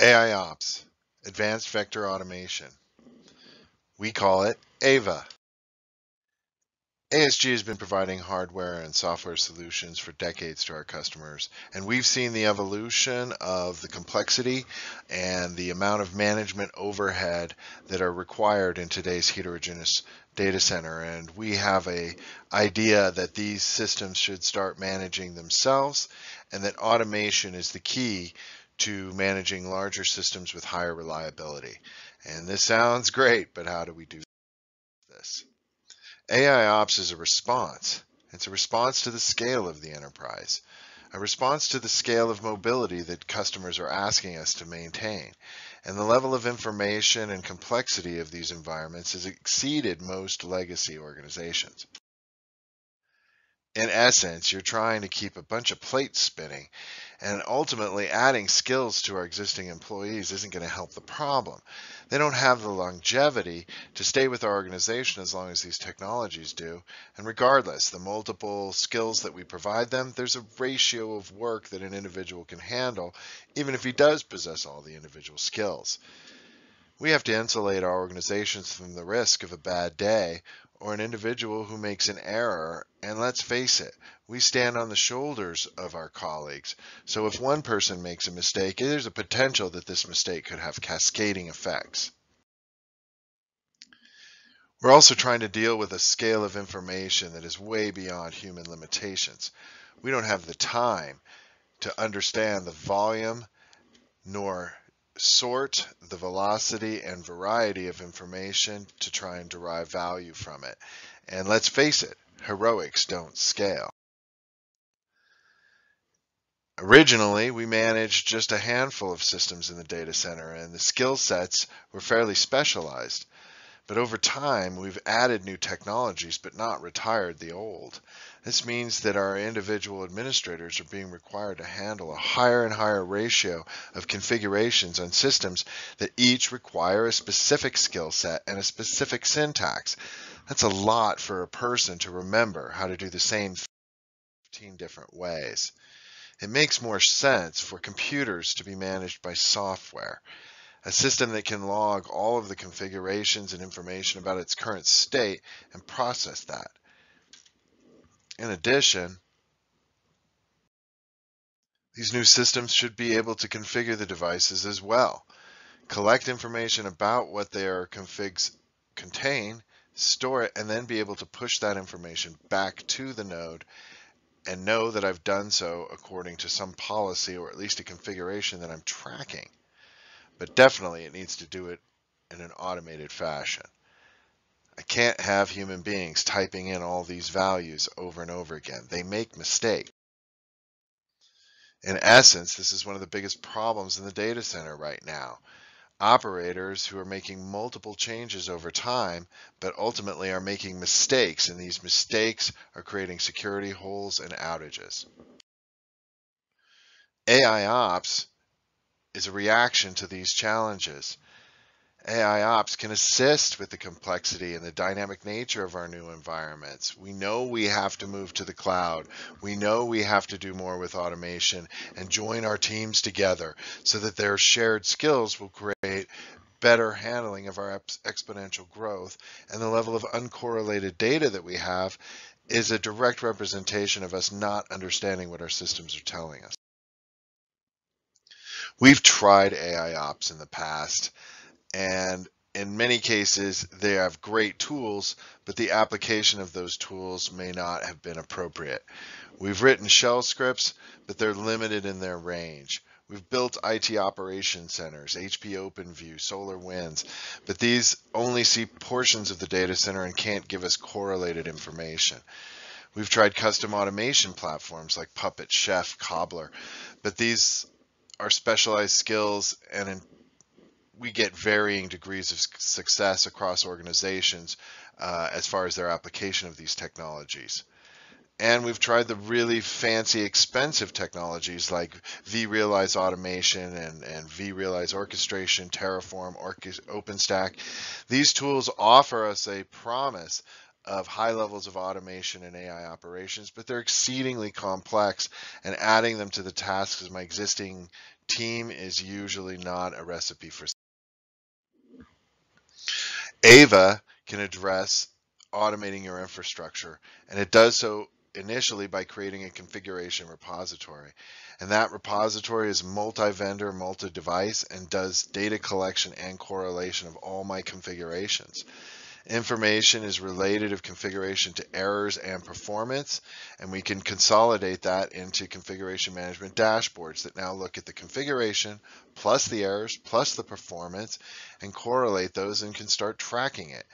AI Ops, Advanced Vector Automation. We call it AVA. ASG has been providing hardware and software solutions for decades to our customers, and we've seen the evolution of the complexity and the amount of management overhead that are required in today's heterogeneous data center. And we have an idea that these systems should start managing themselves, and that automation is the key to managing larger systems with higher reliability. And this sounds great, but how do we do this? AI Ops is a response. It's a response to the scale of the enterprise, a response to the scale of mobility that customers are asking us to maintain. And the level of information and complexity of these environments has exceeded most legacy organizations. In essence, you're trying to keep a bunch of plates spinning, and ultimately adding skills to our existing employees isn't going to help the problem. They don't have the longevity to stay with our organization as long as these technologies do. And regardless, the multiple skills that we provide them, there's a ratio of work that an individual can handle, even if he does possess all the individual skills. We have to insulate our organizations from the risk of a bad day or an individual who makes an error. And let's face it, we stand on the shoulders of our colleagues. So if one person makes a mistake, there's a potential that this mistake could have cascading effects. We're also trying to deal with a scale of information that is way beyond human limitations. We don't have the time to understand the volume nor sort the velocity and variety of information to try and derive value from it. And let's face it, heroics don't scale. Originally, we managed just a handful of systems in the data center, and the skill sets were fairly specialized. But over time, we've added new technologies but not retired the old. This means that our individual administrators are being required to handle a higher and higher ratio of configurations on systems that each require a specific skill set and a specific syntax. That's a lot for a person to remember how to do the same 15 different ways. It makes more sense for computers to be managed by software. A system that can log all of the configurations and information about its current state and process that. In addition, these new systems should be able to configure the devices as well, collect information about what their configs contain, store it, and then be able to push that information back to the node and know that I've done so according to some policy or at least a configuration that I'm tracking. But definitely it needs to do it in an automated fashion. I can't have human beings typing in all these values over and over again. They make mistakes. In essence, this is one of the biggest problems in the data center right now. Operators who are making multiple changes over time, but ultimately are making mistakes, and these mistakes are creating security holes and outages. AI Ops is a reaction to these challenges. AI Ops can assist with the complexity and the dynamic nature of our new environments. We know we have to move to the cloud. We know we have to do more with automation and join our teams together so that their shared skills will create better handling of our exponential growth. And the level of uncorrelated data that we have is a direct representation of us not understanding what our systems are telling us. We've tried AI Ops in the past, and in many cases, they have great tools, but the application of those tools may not have been appropriate. We've written shell scripts, but they're limited in their range. We've built IT operation centers, HP OpenView, SolarWinds, but these only see portions of the data center and can't give us correlated information. We've tried custom automation platforms like Puppet, Chef, Cobbler, but these are specialized skills, and we get varying degrees of success across organizations as far as their application of these technologies. And we've tried the really fancy, expensive technologies like vRealize automation and vRealize orchestration, Terraform, OpenStack. These tools offer us a promise of high levels of automation and AI operations, but they're exceedingly complex, and adding them to the tasks of my existing team is usually not a recipe for. AVA can address automating your infrastructure, and it does so initially by creating a configuration repository. And that repository is multi-vendor, multi-device, and does data collection and correlation of all my configurations. Information is related of configuration to errors and performance, and we can consolidate that into configuration management dashboards that now look at the configuration plus the errors plus the performance and correlate those and can start tracking it.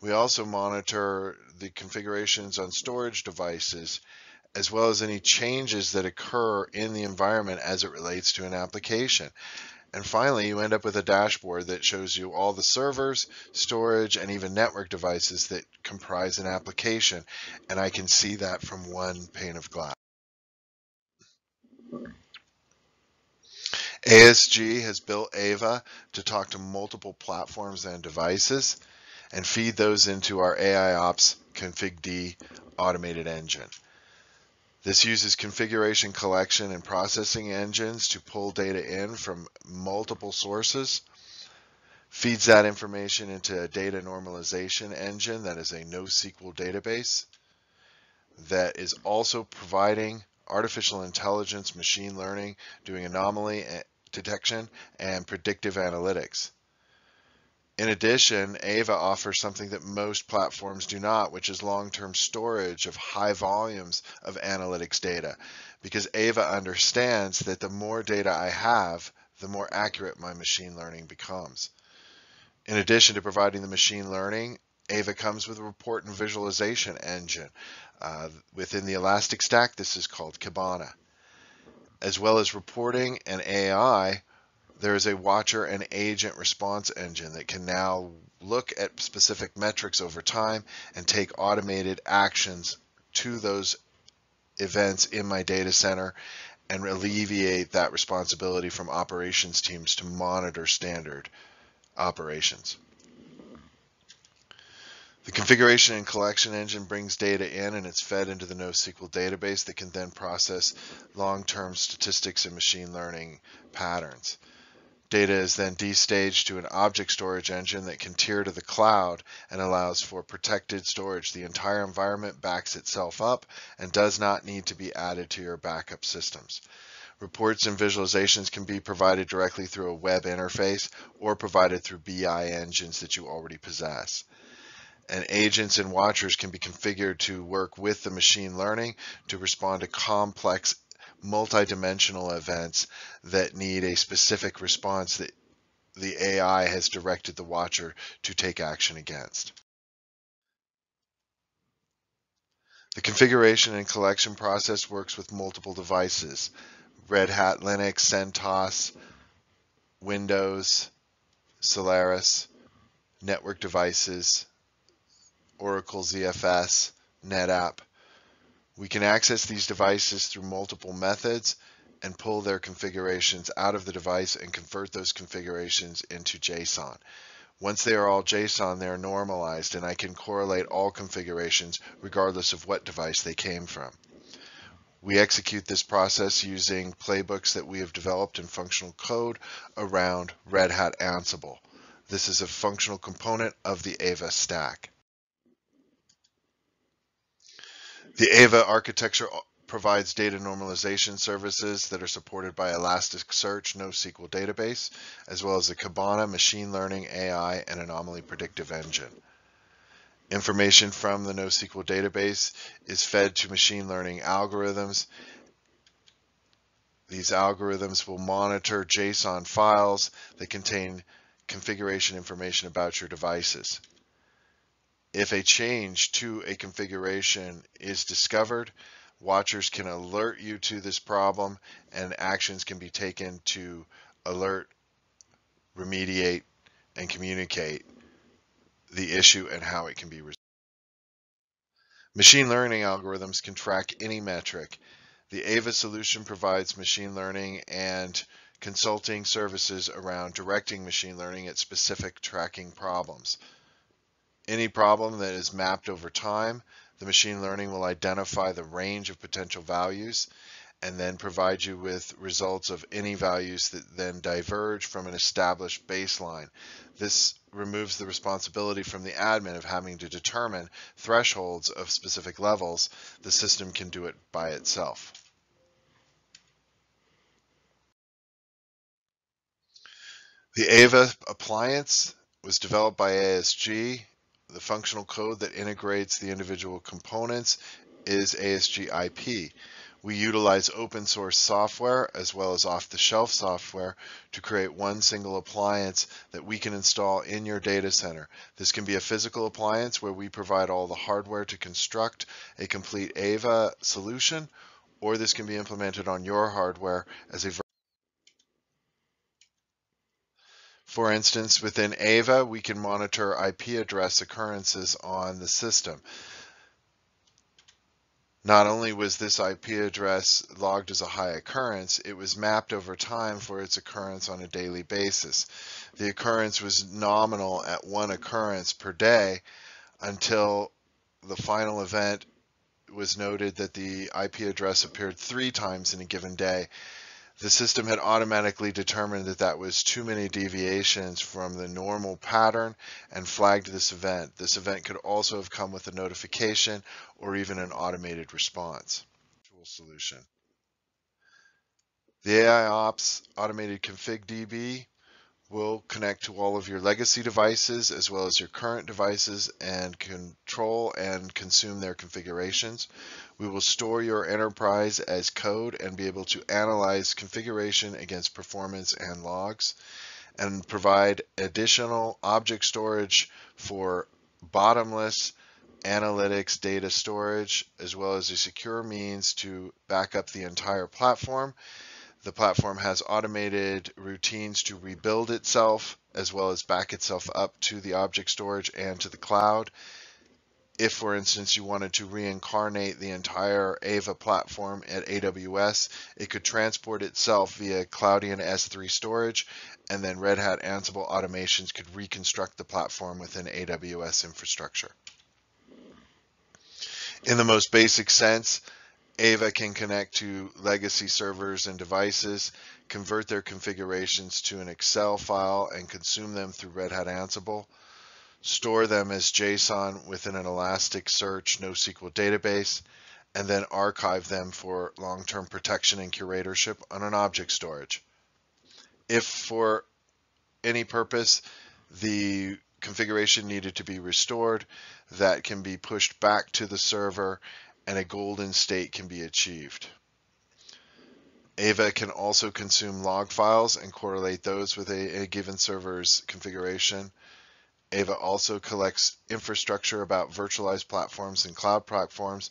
We also monitor the configurations on storage devices as well as any changes that occur in the environment as it relates to an application. And finally, you end up with a dashboard that shows you all the servers, storage, and even network devices that comprise an application. And I can see that from one pane of glass. ASG has built AVA to talk to multiple platforms and devices and feed those into our AIOps ConfigD automated engine. This uses configuration collection and processing engines to pull data in from multiple sources, feeds that information into a data normalization engine that is a NoSQL database that is also providing artificial intelligence, machine learning, doing anomaly detection, and predictive analytics. In addition, AVA offers something that most platforms do not, which is long-term storage of high volumes of analytics data, because AVA understands that the more data I have, the more accurate my machine learning becomes. In addition to providing the machine learning, AVA comes with a report and visualization engine. Within the Elastic Stack, this is called Kibana. As well as reporting and AI, there is a watcher and agent response engine that can now look at specific metrics over time and take automated actions to those events in my data center and alleviate that responsibility from operations teams to monitor standard operations. The configuration and collection engine brings data in and it's fed into the NoSQL database that can then process long-term statistics and machine learning patterns. Data is then destaged to an object storage engine that can tier to the cloud and allows for protected storage. The entire environment backs itself up and does not need to be added to your backup systems. Reports and visualizations can be provided directly through a web interface or provided through BI engines that you already possess. And agents and watchers can be configured to work with the machine learning to respond to complex multidimensional events that need a specific response that the AI has directed the watcher to take action against. The configuration and collection process works with multiple devices: Red Hat Linux, CentOS, Windows, Solaris, network devices, Oracle ZFS, NetApp. We can access these devices through multiple methods and pull their configurations out of the device and convert those configurations into JSON. Once they are all JSON, they are normalized, and I can correlate all configurations regardless of what device they came from. We execute this process using playbooks that we have developed in functional code around Red Hat Ansible. This is a functional component of the AVA stack. The AVA architecture provides data normalization services that are supported by Elasticsearch NoSQL database, as well as the Kibana machine learning, AI, and anomaly predictive engine. Information from the NoSQL database is fed to machine learning algorithms. These algorithms will monitor JSON files that contain configuration information about your devices. If a change to a configuration is discovered, watchers can alert you to this problem and actions can be taken to alert, remediate, and communicate the issue and how it can be resolved. Machine learning algorithms can track any metric. The AVA solution provides machine learning and consulting services around directing machine learning at specific tracking problems. Any problem that is mapped over time, the machine learning will identify the range of potential values and then provide you with results of any values that then diverge from an established baseline. This removes the responsibility from the admin of having to determine thresholds of specific levels. The system can do it by itself. The AVA appliance was developed by ASG. The functional code that integrates the individual components is ASG IP. We utilize open source software as well as off-the-shelf software to create one single appliance that we can install in your data center. This can be a physical appliance where we provide all the hardware to construct a complete AVA solution, or this can be implemented on your hardware as a For instance, within AVA, we can monitor IP address occurrences on the system. Not only was this IP address logged as a high occurrence, it was mapped over time for its occurrence on a daily basis. The occurrence was nominal at 1 occurrence per day until the final event was noted that the IP address appeared 3 times in a given day. The system had automatically determined that that was too many deviations from the normal pattern and flagged this event. This event could also have come with a notification or even an automated response. Solution. The AIOps automated ConfigDB will connect to all of your legacy devices as well as your current devices and control and consume their configurations. We will store your enterprise as code and be able to analyze configuration against performance and logs, and provide additional object storage for bottomless analytics data storage, as well as a secure means to back up the entire platform. The platform has automated routines to rebuild itself, as well as back itself up to the object storage and to the cloud. If, for instance, you wanted to reincarnate the entire AVA platform at AWS, it could transport itself via Cloudian S3 storage, and then Red Hat Ansible automations could reconstruct the platform within AWS infrastructure. In the most basic sense, AVA can connect to legacy servers and devices, convert their configurations to an Excel file and consume them through Red Hat Ansible, store them as JSON within an Elasticsearch NoSQL database, and then archive them for long-term protection and curatorship on an object storage. If for any purpose the configuration needed to be restored, that can be pushed back to the server and a golden state can be achieved. AVA can also consume log files and correlate those with a given server's configuration. AVA also collects infrastructure about virtualized platforms and cloud platforms,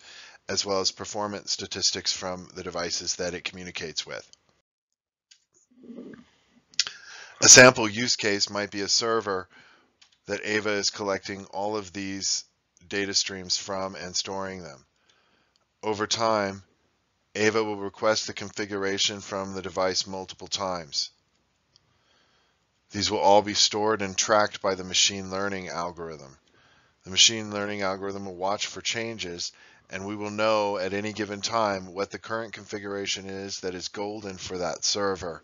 as well as performance statistics from the devices that it communicates with. A sample use case might be a server that AVA is collecting all of these data streams from and storing them. Over time, AVA will request the configuration from the device multiple times. These will all be stored and tracked by the machine learning algorithm. The machine learning algorithm will watch for changes, and we will know at any given time what the current configuration is that is golden for that server.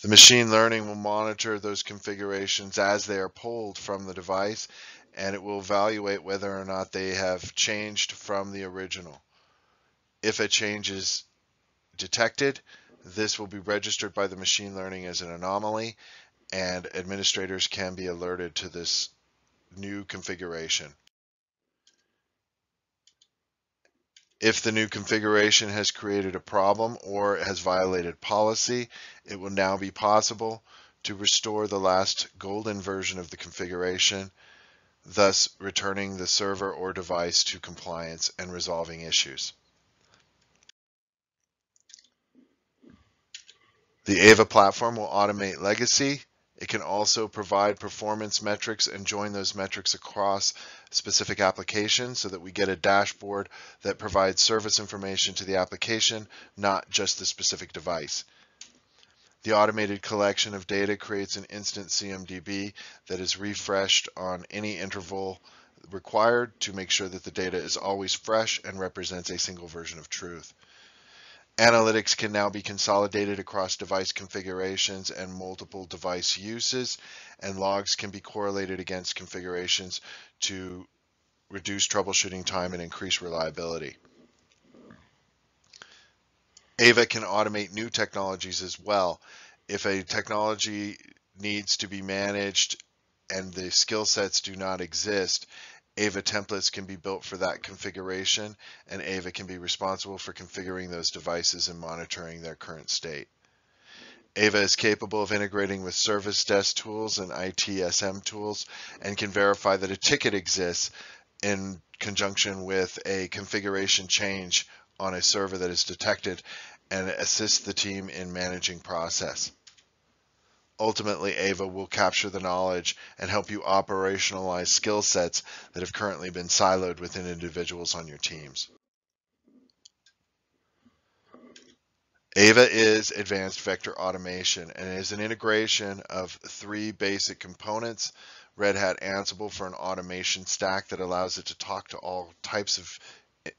The machine learning will monitor those configurations as they are pulled from the device, and it will evaluate whether or not they have changed from the original. If a change is detected, this will be registered by the machine learning as an anomaly, and administrators can be alerted to this new configuration. If the new configuration has created a problem or has violated policy, it will now be possible to restore the last golden version of the configuration, thus returning the server or device to compliance and resolving issues. The AVA platform will automate legacy. It can also provide performance metrics and join those metrics across specific applications so that we get a dashboard that provides service information to the application, not just the specific device. The automated collection of data creates an instant CMDB that is refreshed on any interval required to make sure that the data is always fresh and represents a single version of truth. Analytics can now be consolidated across device configurations and multiple device uses, and logs can be correlated against configurations to reduce troubleshooting time and increase reliability. AVA can automate new technologies as well. If a technology needs to be managed and the skill sets do not exist, AVA templates can be built for that configuration, and AVA can be responsible for configuring those devices and monitoring their current state. AVA is capable of integrating with service desk tools and ITSM tools and can verify that a ticket exists in conjunction with a configuration change on a server that is detected and assist the team in managing process. Ultimately, AVA will capture the knowledge and help you operationalize skill sets that have currently been siloed within individuals on your teams. AVA is advanced vector automation and is an integration of 3 basic components: Red Hat Ansible for an automation stack that allows it to talk to all types of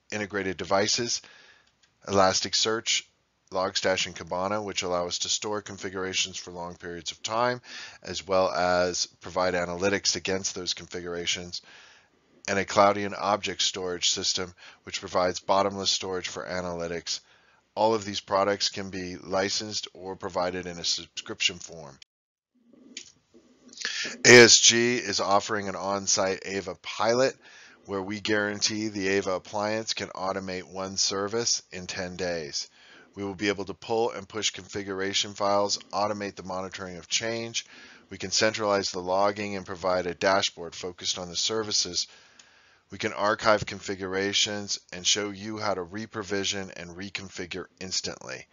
integrated devices, Elasticsearch, Logstash, and Kibana, which allow us to store configurations for long periods of time, as well as provide analytics against those configurations, and a Cloudian object storage system, which provides bottomless storage for analytics. All of these products can be licensed or provided in a subscription form. ASG is offering an on-site AVA pilot where we guarantee the AVA appliance can automate one service in 10 days. We will be able to pull and push configuration files, automate the monitoring of change. We can centralize the logging and provide a dashboard focused on the services. We can archive configurations and show you how to re-provision and reconfigure instantly.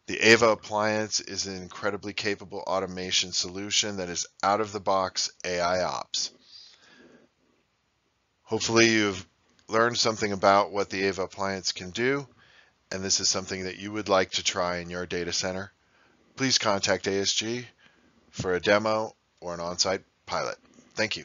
The AVA appliance is an incredibly capable automation solution that is out-of-the-box AI ops. Hopefully you've learned something about what the AVA appliance can do, and this is something that you would like to try in your data center. Please contact ASG for a demo or an on-site pilot. Thank you.